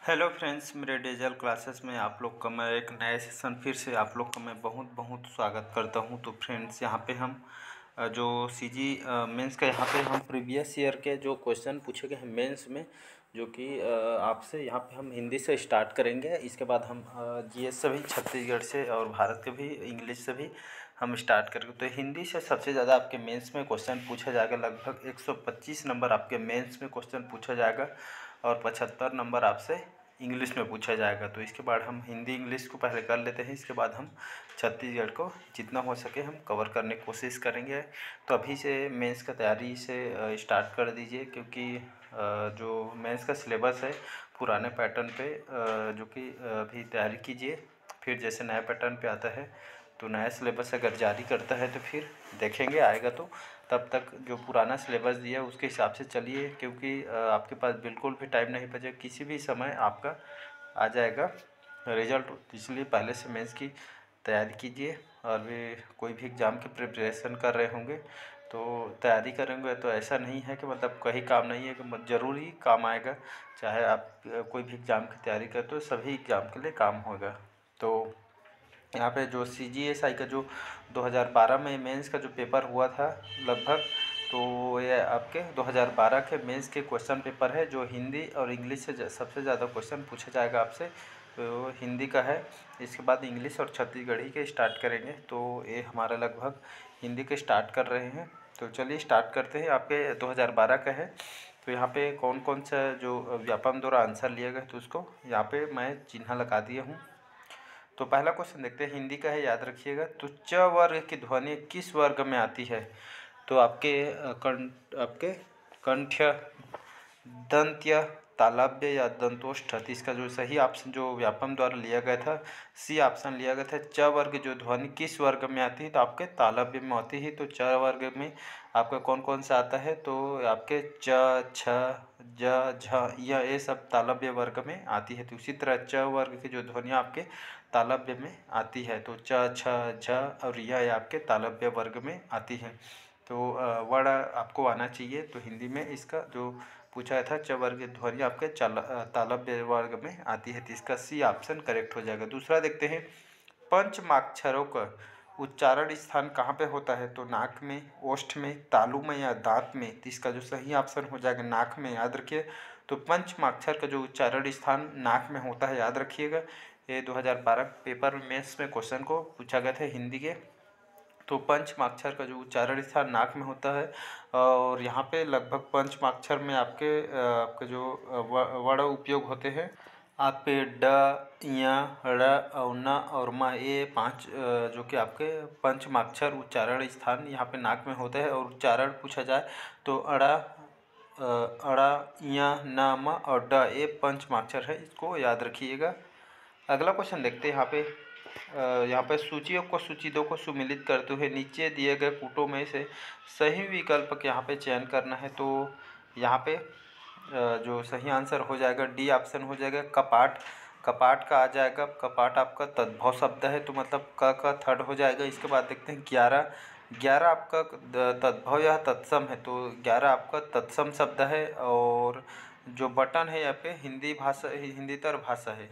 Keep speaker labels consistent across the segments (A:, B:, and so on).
A: Hello friends, मेरे digital classes में आप लोग का मैं एक नए सेशन फिर से आप लोग का मैं बहुत बहुत स्वागत करता हूं। तो फ्रेंड्स, यहाँ पे हम जो सीजी मेंस का यहाँ पे हम प्रीवियस ईयर के जो क्वेश्चन पूछे गए हैं मेंस में, जो कि आपसे यहाँ पे हम हिंदी से स्टार्ट करेंगे। इसके बाद हम जीएस से भी, छत्तीसगढ़ से और भारत के भी, इंग्लिश से भी हम स्टार्ट करेंगे। तो हिंदी से सबसे ज़्यादा आपके मेंस में क्वेश्चन पूछा जाएगा। लगभग 125 नंबर आपके मेंस में क्वेश्चन पूछा जाएगा और 75 नंबर आपसे इंग्लिश में पूछा जाएगा। तो इसके बाद हम हिंदी इंग्लिश को पहले कर लेते हैं, इसके बाद हम छत्तीसगढ़ को जितना हो सके हम कवर करने की कोशिश करेंगे। तो अभी से मेंस का तैयारी से स्टार्ट कर दीजिए, क्योंकि जो मेंस का सिलेबस है पुराने पैटर्न पे जो कि अभी तैयारी कीजिए। फिर जैसे नया पैटर्न पे आता है तो नया सिलेबस अगर जारी करता है तो फिर देखेंगे, आएगा तो तब तक जो पुराना सिलेबस दिया है उसके हिसाब से चलिए, क्योंकि आपके पास बिल्कुल भी टाइम नहीं बचेगा, किसी भी समय आपका आ जाएगा रिजल्ट। इसलिए पहले से मेंस की तैयारी कीजिए। और भी कोई भी एग्ज़ाम की प्रिपरेशन कर रहे होंगे तो तैयारी करेंगे तो ऐसा नहीं है कि मतलब कहीं काम नहीं है, कि ज़रूरी काम आएगा। चाहे आप कोई भी एग्ज़ाम की तैयारी करें तो सभी एग्ज़ाम के लिए काम होगा। तो यहाँ पे जो CGSI का जो 2012 में मेंस का जो पेपर हुआ था लगभग, तो ये आपके 2012 के मेंस के क्वेश्चन पेपर है, जो हिंदी और इंग्लिश से सबसे ज़्यादा क्वेश्चन पूछा जाएगा आपसे। तो हिंदी का है, इसके बाद इंग्लिश और छत्तीसगढ़ी के स्टार्ट करेंगे। तो ये हमारा लगभग हिंदी के स्टार्ट कर रहे हैं। तो चलिए स्टार्ट करते हैं। आपके 2012 का है, तो यहाँ पे कौन कौन सा जो व्यापम द्वारा आंसर लिया गया तो उसको यहाँ पे मैं चिन्ह लगा दिया हूँ। तो पहला क्वेश्चन देखते हैं, हिंदी का है, याद रखिएगा। तो च वर्ग की ध्वनि किस वर्ग में आती है? तो आपके कंठ्य, दंत्य, तालव्य या दंतोष्ठ। तो इसका जो सही ऑप्शन जो व्यापम द्वारा लिया गया था, सी ऑप्शन लिया गया था। च वर्ग जो ध्वनि किस वर्ग में आती है? तो आपके तालव्य में आती है। तो च वर्ग में आपका कौन कौन सा आता है? तो आपके च, छ, ज, झ, ये सब तालव्य वर्ग में आती है। तो उसी तरह च वर्ग की जो ध्वनि आपके तालव्य में आती है, तो च, छ, झ और यह आपके तालव्य वर्ग में आती है। तो वर्ड आपको आना चाहिए। तो हिंदी में इसका जो पूछा था, च वर्ग ध्वनि आपके तालव्य वर्ग में आती है। तो इसका सी ऑप्शन करेक्ट हो जाएगा। दूसरा देखते हैं, पंचमाक्षरों का उच्चारण स्थान कहाँ पे होता है? तो नाक में, ओष्ठ में, तालु में या दांत में। तो इसका जो सही ऑप्शन हो जाएगा नाक में, याद रखिए। तो पंचमाक्षर का जो उच्चारण स्थान नाक में होता है, याद रखिएगा। ये 2012 पेपर में मेंस में क्वेश्चन को पूछा गया था हिंदी के। तो पंचमाक्षर का जो उच्चारण स्थान नाक में होता है। और यहाँ पे लगभग पंचमाक्षर में आपके जो वर्ण उपयोग होते हैं, आपके ड, य, ड़ और न और म, ये 5 जो कि आपके पंचमाक्षर उच्चारण स्थान यहाँ पे नाक में होते हैं। और उच्चारण पूछा जाए तो अड़ा, अड़ा, य, न, म और ड, ये पंचमाक्षर है, इसको याद रखिएगा। अगला क्वेश्चन देखते हैं। यहाँ पे सूचियों को, सूचितों को सुमिलित करते हुए नीचे दिए गए कूटों में से सही विकल्प के यहाँ पे चयन करना है। तो यहाँ पे जो सही आंसर हो जाएगा डी ऑप्शन हो जाएगा, कपाट। कपाट का आ जाएगा। कपाट आपका तद्भव शब्द है, तो मतलब क का थर्ड हो जाएगा। इसके बाद देखते हैं 11। 11 आपका तद्भव या तत्सम है, तो 11 आपका तत्सम शब्द है। और जो बटन है यहाँ पे हिंदी भाषा, हिंदीतर भाषा है।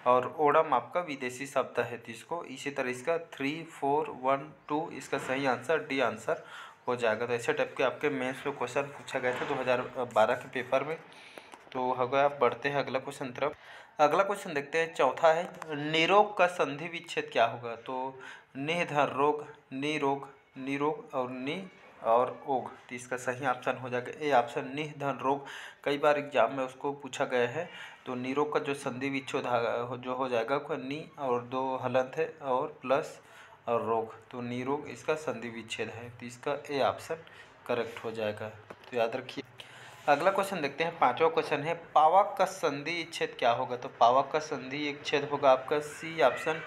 A: और ओडम आपका विदेशी शब्द है। तो इसको इसी तरह इसका 3, 4, 1, 2 इसका सही आंसर डी आंसर हो जाएगा। तो ऐसे टाइप के आपके मेंस में क्वेश्चन पूछा गया था 2012 के पेपर में। तो अगर आप बढ़ते हैं अगला क्वेश्चन तरफ। अगला क्वेश्चन देखते हैं, चौथा है, निरोग का संधि विच्छेद क्या होगा? तो निधन रोग, निरोग, निरोग और नि और ओग। तो इसका सही ऑप्शन हो जाएगा ए ऑप्शन, निधन रोग। कई बार एग्जाम में उसको पूछा गया है। तो निरोग का जो संधि विच्छेद जो हो जाएगा वो नी और 2 हलंत है और प्लस और रोग। तो निरोग इसका संधि विच्छेद है। तो इसका ए ऑप्शन करेक्ट हो जाएगा। तो याद रखिए। अगला क्वेश्चन देखते हैं, पांचवा क्वेश्चन है, पावक का संधि विच्छेद क्या होगा? तो पावक का संधि विच्छेद होगा आपका सी ऑप्शन,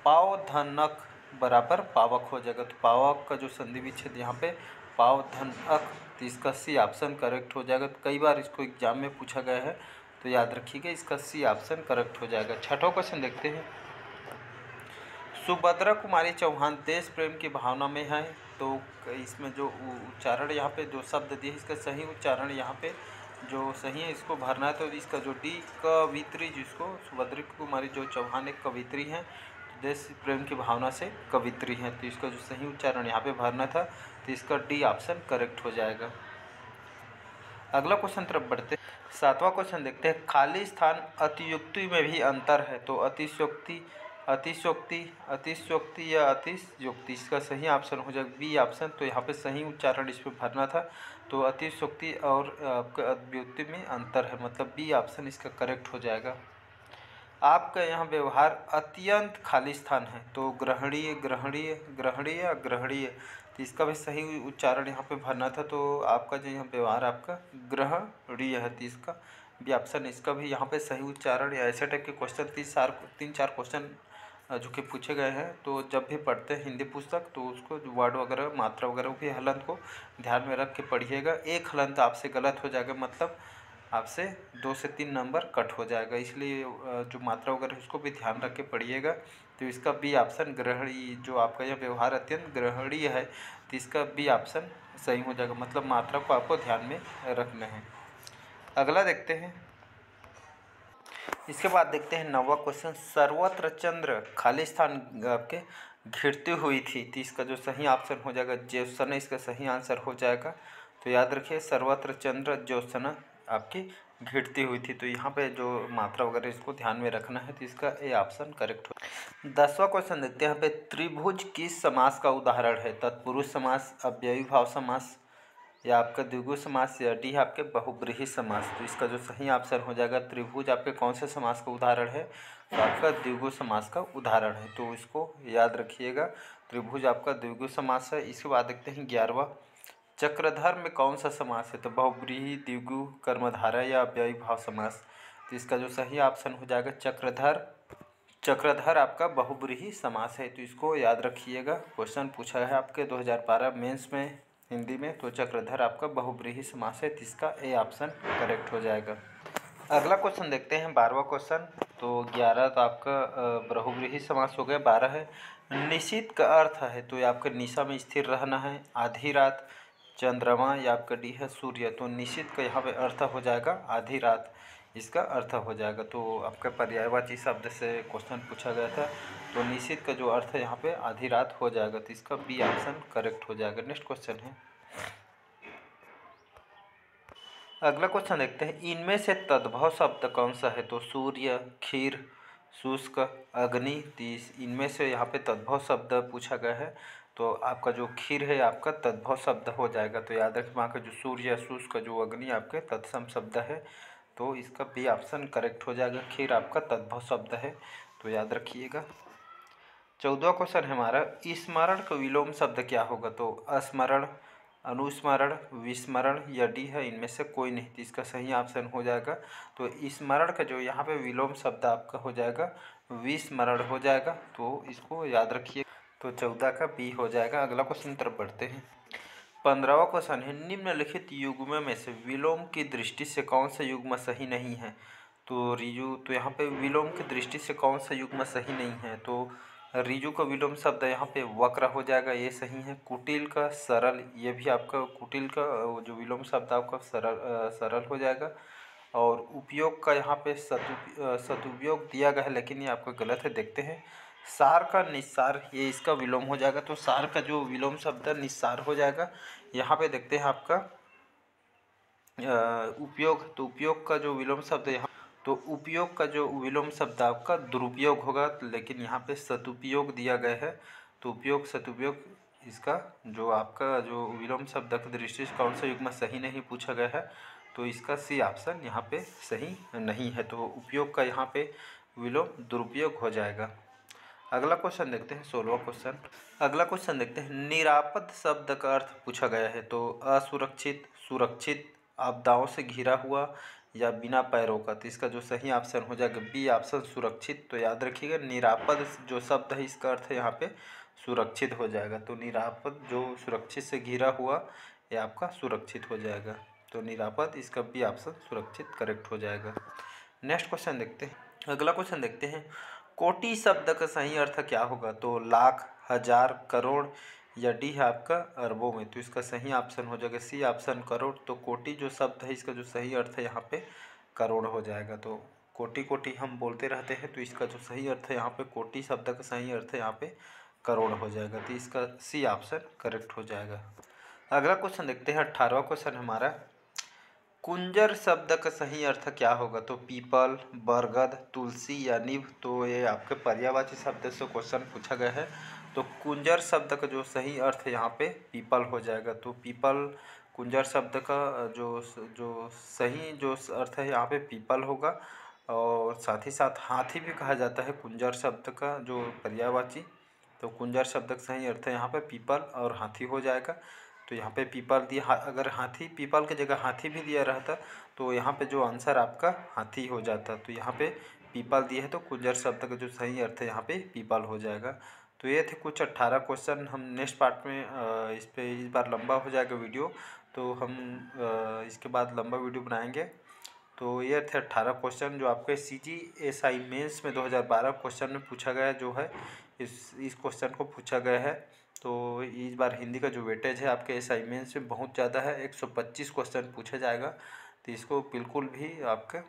A: पाव धनक बराबर पावक हो जाएगा। तो पावक का जो संधि विच्छेद यहाँ पे पाव धन अक। तो इसका सी ऑप्शन करेक्ट हो जाएगा। तो कई बार इसको एग्जाम में पूछा गया है, तो याद रखिएगा इसका सी ऑप्शन करेक्ट हो जाएगा। छठवां क्वेश्चन देखते हैं, सुभद्रा कुमारी चौहान देश प्रेम की भावना में है। तो इसमें जो उच्चारण यहाँ पे जो शब्द दिए, इसका सही उच्चारण यहाँ पे जो सही है इसको भरना है। तो इसका जो डी कवित्री, जिसको सुभद्री कुमारी जो चौहान एक कवित्री हैं, देश प्रेम की भावना से कवित्री हैं, तो इसका जो सही उच्चारण यहाँ पे भरना था, तो इसका डी ऑप्शन करेक्ट हो जाएगा। अगला क्वेश्चन तरफ बढ़ते हैं। 7वां क्वेश्चन देखते हैं। खाली स्थान अतिशयोक्ति में भी अंतर है, तो अतिशयोक्ति, अतिशयोक्ति, अतिशयोक्ति या अतिशयोक्ति, इसका सही ऑप्शन हो जाएगा बी ऑप्शन। तो यहाँ पे सही उच्चारण इस पर भरना था, तो अतिशयोक्ति और आपका अतिशयोक्ति में अंतर है, मतलब बी ऑप्शन इसका करेक्ट हो जाएगा। आपका यहाँ व्यवहार अत्यंत खाली स्थान है, तो ग्रहणीय, ग्रहणीय, ग्रहणीय या ग्रहणीय, तो इसका भी सही उच्चारण यहाँ पे भरना था। तो आपका जो यहाँ व्यवहार आपका ग्रहणीय है, तो इसका भी ऑप्शन, इसका भी यहाँ पे सही उच्चारण। या ऐसे टाइप के क्वेश्चन 3-4 क्वेश्चन जो कि पूछे गए हैं, तो जब भी पढ़ते हैं हिंदी पुस्तक, तो उसको वर्ड वगैरह, मात्रा वगैरह के हलंत को ध्यान में रख के पढ़िएगा। एक हलंत आपसे गलत हो जाएगा, मतलब आपसे 2 से 3 नंबर कट हो जाएगा, इसलिए जो मात्रा वगैरह उसको भी ध्यान रख के पढ़िएगा। तो इसका बी ऑप्शन ग्रहणीय, जो आपका यह व्यवहार अत्यंत ग्रहणीय है, तो इसका बी ऑप्शन सही हो जाएगा, मतलब मात्रा को आपको ध्यान में रखना है। अगला देखते हैं। इसके बाद देखते हैं 9वां क्वेश्चन। सर्वत्र चंद्र खाली स्थान आपके घिरती हुई थी, तो इसका जो सही ऑप्शन हो जाएगा ज्योत्सना, इसका सही आंसर हो जाएगा। तो याद रखिए सर्वत्र चंद्र ज्योत्सना आपकी घिरती हुई थी, तो यहाँ पे जो मात्रा वगैरह इसको ध्यान में रखना है, तो इसका ए ऑप्शन करेक्ट हो। 10वां क्वेश्चन देखते हैं। यहाँ पे त्रिभुज किस समास का उदाहरण है? तत्पुरुष समास, अव्ययी भाव समास, या आपका द्विगु समास, या डी आपके बहुब्रीहि समास। तो इसका जो सही ऑप्शन हो जाएगा त्रिभुज आपके कौन से समास का उदाहरण है? तो आपका द्विगु समास का उदाहरण है, तो इसको याद रखिएगा, त्रिभुज आपका द्विगु समास है। इसके बाद देखते हैं 11वां। चक्रधर में कौन सा समास है? तो बहुब्रीहि, द्विगु, कर्मधारय या अव्ययी भाव समास। तो इसका जो सही ऑप्शन हो जाएगा चक्रधर। चक्रधर आपका बहुब्रीहि समास है, तो इसको याद रखिएगा। क्वेश्चन पूछा है आपके 2012 मेंस में हिंदी में, तो चक्रधर आपका बहुब्रीहि समास है, तो इसका ए ऑप्शन करेक्ट हो जाएगा। अगला क्वेश्चन देखते हैं 12वां क्वेश्चन। तो 11 तो आपका बहुब्रीहि समास हो गया, 12 है निशित का अर्थ है, तो ये आपका निशा में स्थिर रहना है, आधी रात, चंद्रमा, या आपका डी है सूर्य। तो निशित का यहाँ पे अर्थ हो जाएगा आधी रात, इसका अर्थ हो जाएगा। तो आपका पर्यायवाची शब्द से क्वेश्चन पूछा गया था, तो निशित का जो अर्थ है यहाँ पे आधी रात हो जाएगा, तो इसका बी ऑप्शन करेक्ट हो जाएगा। नेक्स्ट क्वेश्चन है। अगला क्वेश्चन देखते हैं। इनमें से तद्भव शब्द कौन सा है? तो सूर्य, क्षीर, शुष्क, अग्नि, तीस, इनमें से यहाँ पे तद्भव शब्द पूछा गया है, तो आपका जो क्षीर है आपका तद्भव शब्द हो जाएगा। तो याद रखें, वहाँ का जो सूर्य, शुष्क, जो अग्नि आपके तत्सम शब्द है, तो इसका बी ऑप्शन करेक्ट हो जाएगा। क्षीर आपका तद्भव शब्द है, तो याद रखिएगा। 14वां क्वेश्चन है हमारा। स्मरण का विलोम शब्द क्या होगा? तो अस्मरण, अनुस्मरण, विस्मरण, या डी है इनमें से कोई नहीं, तो इसका सही ऑप्शन हो जाएगा। तो स्मरण का जो यहाँ पे विलोम शब्द आपका हो जाएगा विस्मरण हो जाएगा, तो इसको याद रखिए। तो 14 का बी हो जाएगा। अगला क्वेश्चन तरफ बढ़ते हैं। 15वां क्वेश्चन है। निम्नलिखित युग्म में से विलोम की दृष्टि से कौन सा युग्म सही नहीं है? तो रिजु, तो यहाँ पे विलोम की दृष्टि से कौन सा युग्म सही नहीं है? तो रिजु का विलोम शब्द यहाँ पे वक्र हो जाएगा, ये सही है। कुटिल का सरल, ये भी आपका कुटिल का जो विलोम शब्द आपका सरल हो जाएगा। और उपयोग का यहाँ पे सदुपयोग दिया गया है, लेकिन ये आपका गलत है। देखते हैं। सार का निस्सार, ये इसका विलोम हो जाएगा, तो सार का जो विलोम शब्द निस्सार हो जाएगा। यहाँ पे देखते हैं आपका उपयोग, तो उपयोग का जो विलोम शब्द यहाँ, तो उपयोग का जो विलोम शब्द आपका दुरुपयोग होगा, लेकिन यहाँ पे सदुपयोग दिया गया है, तो उपयोग सदुपयोग, इसका जो आपका जो विलोम शब्द की दृष्टि से कौन सा युग्म सही नहीं पूछा गया है, तो इसका सी ऑप्शन यहाँ पे सही नहीं है। तो उपयोग का यहाँ पे विलोम दुरुपयोग हो जाएगा। अगला क्वेश्चन देखते हैं 16वां क्वेश्चन। अगला क्वेश्चन देखते हैं। निरापद शब्द का अर्थ पूछा गया है, तो असुरक्षित, सुरक्षित, आपदाओं से घिरा हुआ, या बिना पैरों का। तो इसका जो सही ऑप्शन हो जाएगा बी ऑप्शन सुरक्षित। तो याद रखिएगा निरापद जो शब्द है इसका अर्थ यहाँ पे सुरक्षित हो जाएगा। तो निरापद जो सुरक्षित से घिरा हुआ, ये आपका सुरक्षित हो जाएगा। तो निरापद, इसका बी ऑप्शन सुरक्षित करेक्ट हो जाएगा। नेक्स्ट क्वेश्चन देखते हैं। अगला क्वेश्चन देखते हैं। कोटि शब्द का सही अर्थ क्या होगा? तो लाख, हजार, करोड़, या डी है आपका अरबों में। तो इसका सही ऑप्शन हो जाएगा सी ऑप्शन करोड़। तो कोटि जो शब्द है इसका जो सही अर्थ है यहाँ पे करोड़ हो जाएगा। तो कोटि कोटि हम बोलते रहते हैं, तो इसका जो सही अर्थ है यहाँ पे कोटि शब्द का सही अर्थ है यहाँ पे करोड़ हो जाएगा। तो इसका सी ऑप्शन करेक्ट हो जाएगा। अगला क्वेश्चन देखते हैं, 18वां क्वेश्चन हमारा, कुंजर शब्द का सही अर्थ क्या होगा? तो पीपल, बरगद, तुलसी या नीम। तो ये आपके पर्यायवाची शब्द से क्वेश्चन पूछा गया है। तो कुंजर शब्द का जो सही अर्थ है यहाँ पे पीपल हो जाएगा। तो पीपल कुंजर शब्द का जो जो सही जो अर्थ है यहाँ पे पीपल होगा। और साथ ही साथ हाथी भी कहा जाता है कुंजर शब्द का जो पर्यायवाची। तो कुंजर शब्द का सही अर्थ है यहाँ पे पीपल और हाथी हो जाएगा। तो यहाँ पे पीपल दिया, अगर हाथी पीपल की जगह हाथी भी दिया रहता तो यहाँ पे जो आंसर आपका हाथी हो जाता। तो यहाँ पे पीपल दिया है तो कुंजर शब्द का जो सही अर्थ है यहाँ पे पीपल हो जाएगा। तो ये थे कुछ 18 क्वेश्चन। हम नेक्स्ट पार्ट में इस बार लंबा हो जाएगा वीडियो, तो हम इसके बाद लंबा वीडियो बनाएंगे। तो ये थे 18 क्वेश्चन जो आपके CGSI मेंस में 2012 क्वेश्चन में पूछा गया जो है। इस क्वेश्चन को पूछा गया है। तो इस बार हिंदी का जो वेटेज है आपके SI मेंस में बहुत ज़्यादा है, 125 क्वेश्चन पूछा जाएगा। तो इसको बिल्कुल भी आपका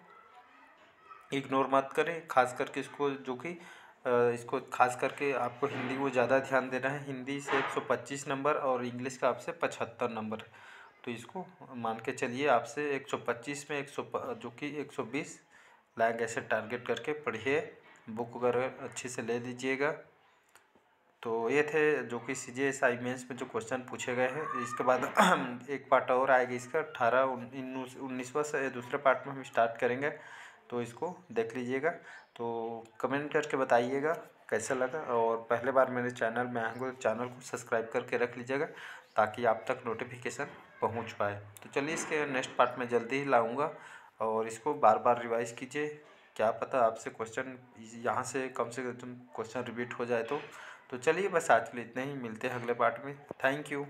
A: इग्नोर मत करें, खास करके इसको खास करके आपको हिंदी को ज़्यादा ध्यान देना है। हिंदी से 125 नंबर और इंग्लिश का आपसे 75 नंबर। तो इसको मान के चलिए आपसे 125 में 100 जो कि 120 लाएंगे, ऐसे टारगेट करके पढ़िए। बुक वगैरह अच्छे से ले लीजिएगा। तो ये थे जो कि CGSI मेंस में जो क्वेश्चन पूछे गए हैं। इसके बाद एक पार्ट और आएगा इसका 19वां से दूसरे पार्ट में हम स्टार्ट करेंगे। तो इसको देख लीजिएगा। तो कमेंट करके बताइएगा कैसा लगा। और पहले बार मेरे चैनल में आएंगे तो चैनल को सब्सक्राइब करके रख लीजिएगा ताकि आप तक नोटिफिकेशन पहुंच पाए। तो चलिए इसके नेक्स्ट पार्ट में जल्दी ही लाऊंगा और इसको बार बार रिवाइज़ कीजिए। क्या पता आपसे क्वेश्चन यहाँ से कम क्वेश्चन रिपीट हो जाए। तो चलिए बस आज के लिए इतना ही, मिलते हैं अगले पार्ट में। Thank you.